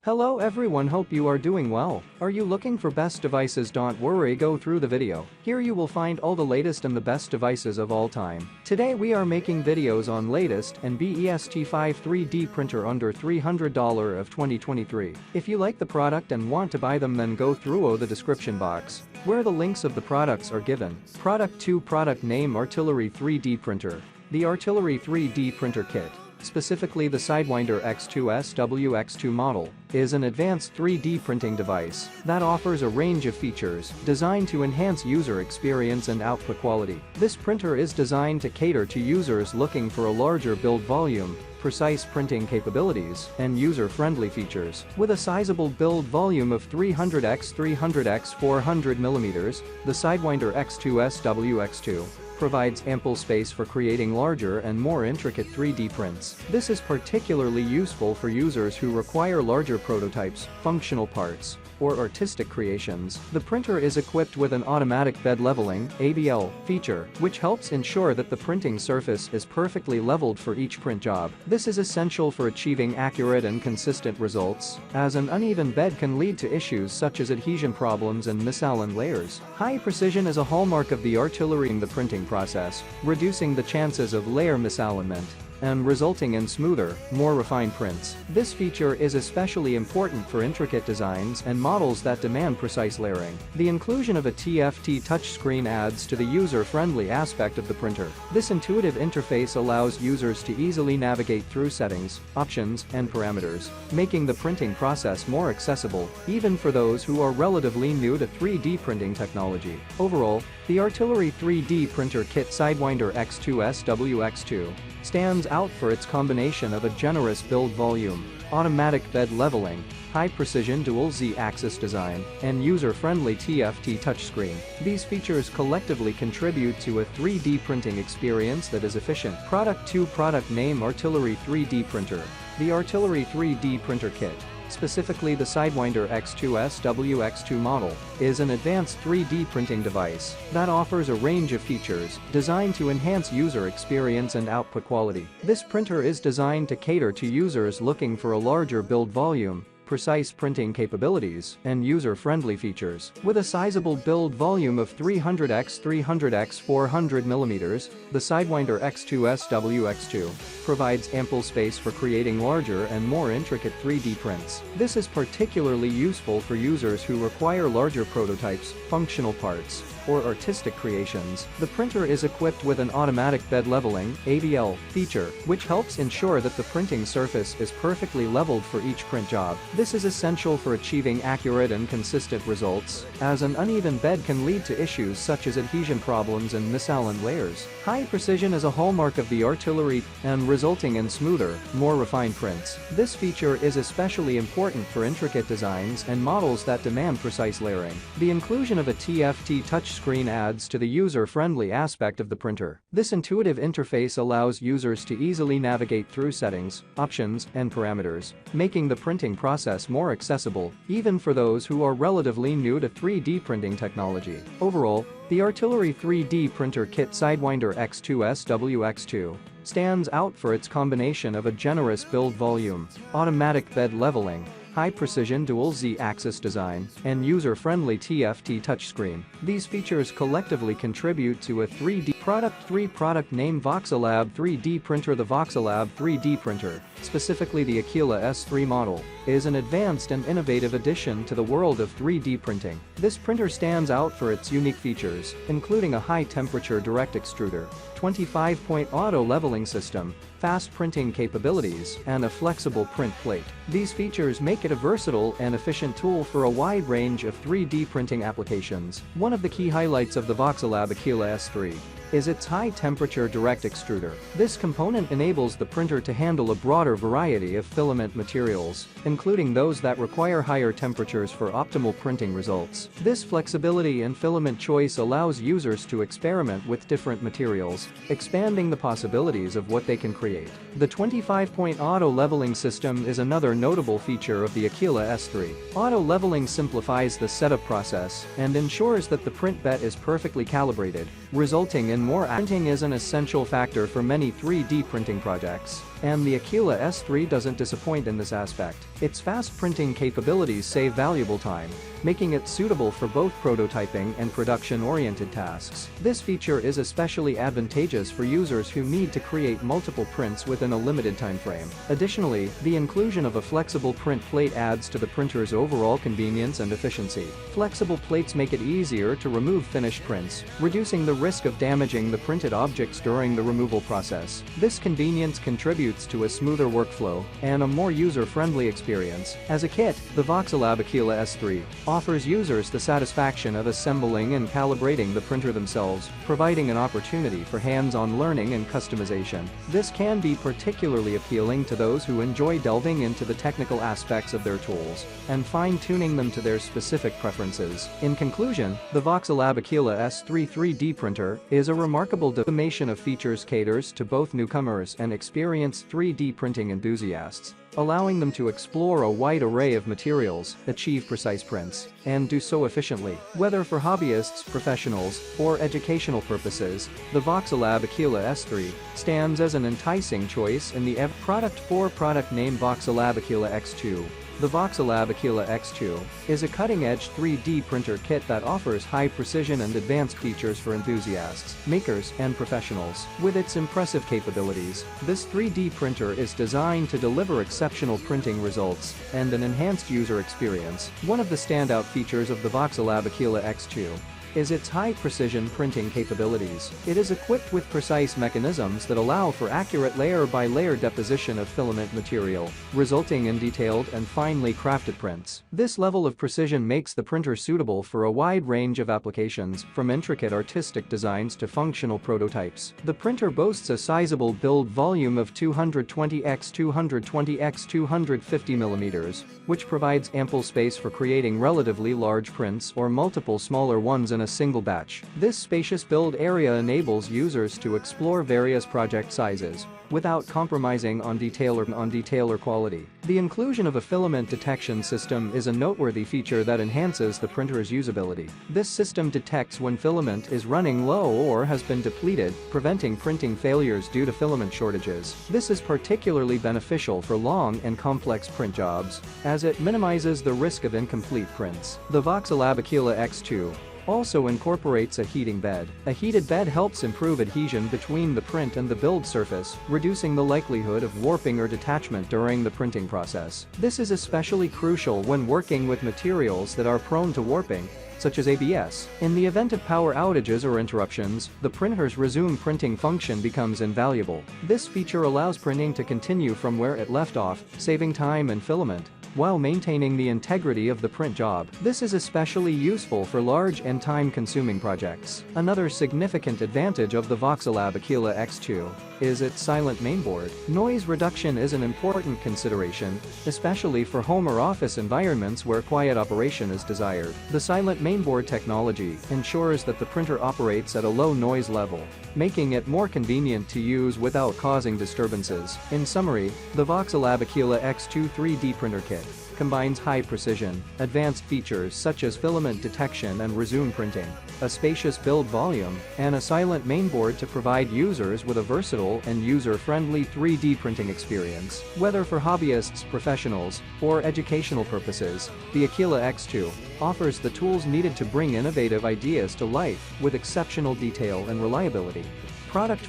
Hello everyone, hope you are doing well. Are you looking for best devices? Don't worry, go through the video. Here you will find all the latest and the best devices of all time. Today we are making videos on latest and best 5 3D printer under $300 of 2023. If you like the product and want to buy them, then go through the description box, where the links of the products are given. Product 2, product name Artillery 3D printer. The Artillery 3D printer kit, specifically the Sidewinder X2SW-X2 model, is an advanced 3D printing device that offers a range of features designed to enhance user experience and output quality. This printer is designed to cater to users looking for a larger build volume, precise printing capabilities, and user-friendly features. With a sizable build volume of 300x 400mm, the Sidewinder X2SW-X2 provides ample space for creating larger and more intricate 3D prints. This is particularly useful for users who require larger prototypes, functional parts, or artistic creations. The printer is equipped with an automatic bed leveling (ABL) feature, which helps ensure that the printing surface is perfectly leveled for each print job. This is essential for achieving accurate and consistent results, as an uneven bed can lead to issues such as adhesion problems and misaligned layers. High precision is a hallmark of the Artillery in the printing process, reducing the chances of layer misalignment and resulting in smoother, more refined prints. This feature is especially important for intricate designs and models that demand precise layering. The inclusion of a TFT touchscreen adds to the user-friendly aspect of the printer. This intuitive interface allows users to easily navigate through settings, options, and parameters, making the printing process more accessible, even for those who are relatively new to 3D printing technology. Overall, the Artillery 3D printer kit Sidewinder X2SW-X2 stands out for its combination of a generous build volume, automatic bed leveling, high-precision dual Z-axis design, and user-friendly TFT touchscreen. These features collectively contribute to a 3D printing experience that is efficient. Product 2, product name Artillery 3D printer. The Artillery 3D printer kit, specifically the Sidewinder X2SW-X2 model, is an advanced 3D printing device that offers a range of features designed to enhance user experience and output quality. This printer is designed to cater to users looking for a larger build volume, precise printing capabilities, and user-friendly features. With a sizable build volume of 300x 400mm, the Sidewinder X2SW-X2 provides ample space for creating larger and more intricate 3D prints. This is particularly useful for users who require larger prototypes, functional parts, or artistic creations. The printer is equipped with an automatic bed leveling (ABL) feature, which helps ensure that the printing surface is perfectly leveled for each print job. This is essential for achieving accurate and consistent results, as an uneven bed can lead to issues such as adhesion problems and misaligned layers. High precision is a hallmark of the Artillery, and resulting in smoother, more refined prints. This feature is especially important for intricate designs and models that demand precise layering. The inclusion of a TFT touchscreen adds to the user-friendly aspect of the printer. This intuitive interface allows users to easily navigate through settings, options, and parameters, making the printing process more accessible, even for those who are relatively new to 3D printing technology. Overall, the Artillery 3D printer kit Sidewinder X2SW-X2 stands out for its combination of a generous build volume, automatic bed leveling, high-precision dual Z-axis design, and user-friendly TFT touchscreen. These features collectively contribute to a 3D Product 3, product name Voxelab 3D printer. The Voxelab 3D printer, specifically the Aquila S3 model, is an advanced and innovative addition to the world of 3D printing. This printer stands out for its unique features, including a high-temperature direct extruder, 25-point auto leveling system, fast printing capabilities, and a flexible print plate. These features make it a versatile and efficient tool for a wide range of 3D printing applications. One of the key highlights of the Voxelab Aquila S3 is its high-temperature direct extruder. This component enables the printer to handle a broader variety of filament materials, including those that require higher temperatures for optimal printing results. This flexibility in filament choice allows users to experiment with different materials, expanding the possibilities of what they can create. The 25-point auto leveling system is another notable feature of the Aquila S3. Auto leveling simplifies the setup process and ensures that the print bed is perfectly calibrated, resulting in more printing is an essential factor for many 3D printing projects. And the Aquila S3 doesn't disappoint in this aspect. Its fast printing capabilities save valuable time, making it suitable for both prototyping and production-oriented tasks. This feature is especially advantageous for users who need to create multiple prints within a limited time frame. Additionally, the inclusion of a flexible print plate adds to the printer's overall convenience and efficiency. Flexible plates make it easier to remove finished prints, reducing the risk of damaging the printed objects during the removal process. This convenience contributes to a smoother workflow and a more user-friendly experience. As a kit, the Voxelab Aquila S3 offers users the satisfaction of assembling and calibrating the printer themselves, providing an opportunity for hands-on learning and customization. This can be particularly appealing to those who enjoy delving into the technical aspects of their tools and fine-tuning them to their specific preferences. In conclusion, the Voxelab Aquila S3 3D printer is a remarkable combination of features caters to both newcomers and experienced 3D printing enthusiasts, allowing them to explore a wide array of materials, achieve precise prints, and do so efficiently. Whether for hobbyists, professionals, or educational purposes, the Voxelab Aquila S3 stands as an enticing choice in the product name Voxelab Aquila X2. The Voxelab Aquila X2 is a cutting-edge 3D printer kit that offers high precision and advanced features for enthusiasts, makers, and professionals. With its impressive capabilities, this 3D printer is designed to deliver exceptional printing results and an enhanced user experience. One of the standout features of the Voxelab Aquila X2 is its high-precision printing capabilities. It is equipped with precise mechanisms that allow for accurate layer-by-layer deposition of filament material, resulting in detailed and finely crafted prints. This level of precision makes the printer suitable for a wide range of applications, from intricate artistic designs to functional prototypes. The printer boasts a sizable build volume of 220 x 220 x 250 mm, which provides ample space for creating relatively large prints or multiple smaller ones in a single batch. This spacious build area enables users to explore various project sizes without compromising on detail or quality. The inclusion of a filament detection system is a noteworthy feature that enhances the printer's usability. This system detects when filament is running low or has been depleted, preventing printing failures due to filament shortages. This is particularly beneficial for long and complex print jobs, as it minimizes the risk of incomplete prints. The Voxelab Aquila X2 also incorporates a heating bed. A heated bed helps improve adhesion between the print and the build surface, reducing the likelihood of warping or detachment during the printing process. This is especially crucial when working with materials that are prone to warping, such as ABS. In the event of power outages or interruptions, the printer's resume printing function becomes invaluable. This feature allows printing to continue from where it left off, saving time and filament, while maintaining the integrity of the print job. This is especially useful for large and time-consuming projects. Another significant advantage of the Voxelab Aquila X2 is its silent mainboard. Noise reduction is an important consideration, especially for home or office environments where quiet operation is desired. The silent mainboard technology ensures that the printer operates at a low noise level, making it more convenient to use without causing disturbances. In summary, the Voxelab Aquila X2 3D printer kit combines high precision, advanced features such as filament detection and resume printing, a spacious build volume, and a silent mainboard to provide users with a versatile and user-friendly 3D printing experience. Whether for hobbyists, professionals, or educational purposes, the Aquila X2 offers the tools needed to bring innovative ideas to life with exceptional detail and reliability. Product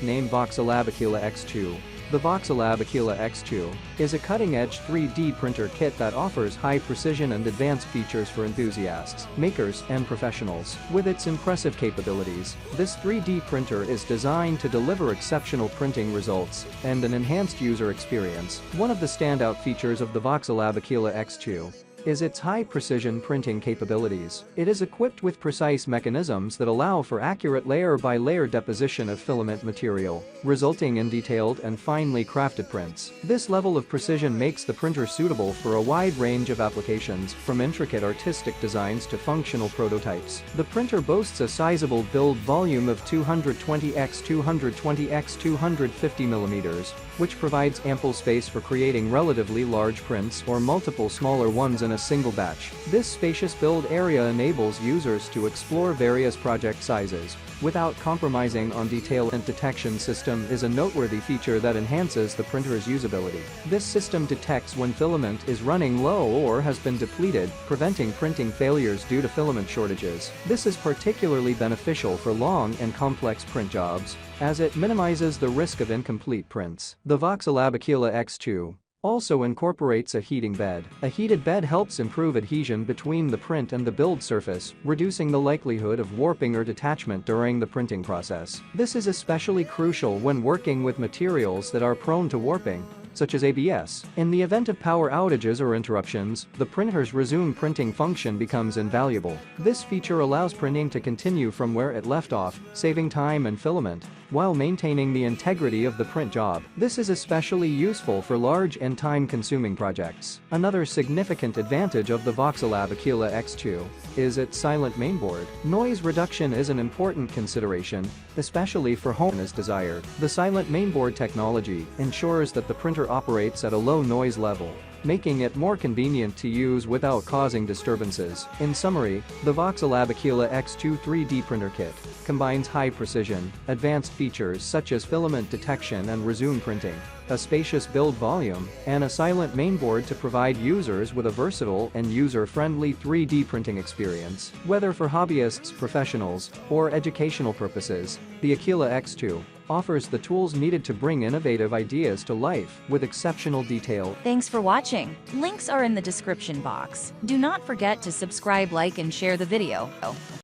name Voxelab Aquila X2. The Voxelab Aquila X2 is a cutting-edge 3D printer kit that offers high precision and advanced features for enthusiasts, makers, and professionals. With its impressive capabilities, this 3D printer is designed to deliver exceptional printing results and an enhanced user experience. One of the standout features of the Voxelab Aquila X2 is its high-precision printing capabilities. It is equipped with precise mechanisms that allow for accurate layer-by-layer deposition of filament material, resulting in detailed and finely crafted prints. This level of precision makes the printer suitable for a wide range of applications, from intricate artistic designs to functional prototypes. The printer boasts a sizable build volume of 220 x 220 x 250 mm, which provides ample space for creating relatively large prints or multiple smaller ones in a single batch. This spacious build area enables users to explore various project sizes without compromising on detail. Filament detection system is a noteworthy feature that enhances the printer's usability. This system detects when filament is running low or has been depleted, preventing printing failures due to filament shortages. This is particularly beneficial for long and complex print jobs, as it minimizes the risk of incomplete prints. The Voxelab Aquila X2 also incorporates a heating bed. A heated bed helps improve adhesion between the print and the build surface, reducing the likelihood of warping or detachment during the printing process. This is especially crucial when working with materials that are prone to warping, such as ABS. In the event of power outages or interruptions, the printer's resume printing function becomes invaluable. This feature allows printing to continue from where it left off, saving time and filament, while maintaining the integrity of the print job. This is especially useful for large and time-consuming projects. Another significant advantage of the Voxelab Aquila X2 is its silent mainboard. Noise reduction is an important consideration, especially for home as desired. The silent mainboard technology ensures that the printer operates at a low noise level, making it more convenient to use without causing disturbances. In summary, the Voxelab Aquila X2 3D printer kit combines high precision, advanced features such as filament detection and resume printing, a spacious build volume, and a silent mainboard to provide users with a versatile and user-friendly 3D printing experience. Whether for hobbyists, professionals, or educational purposes, the Aquila X2 offers the tools needed to bring innovative ideas to life with exceptional detail. Thanks for watching. Links are in the description box. Do not forget to subscribe, like, and share the video.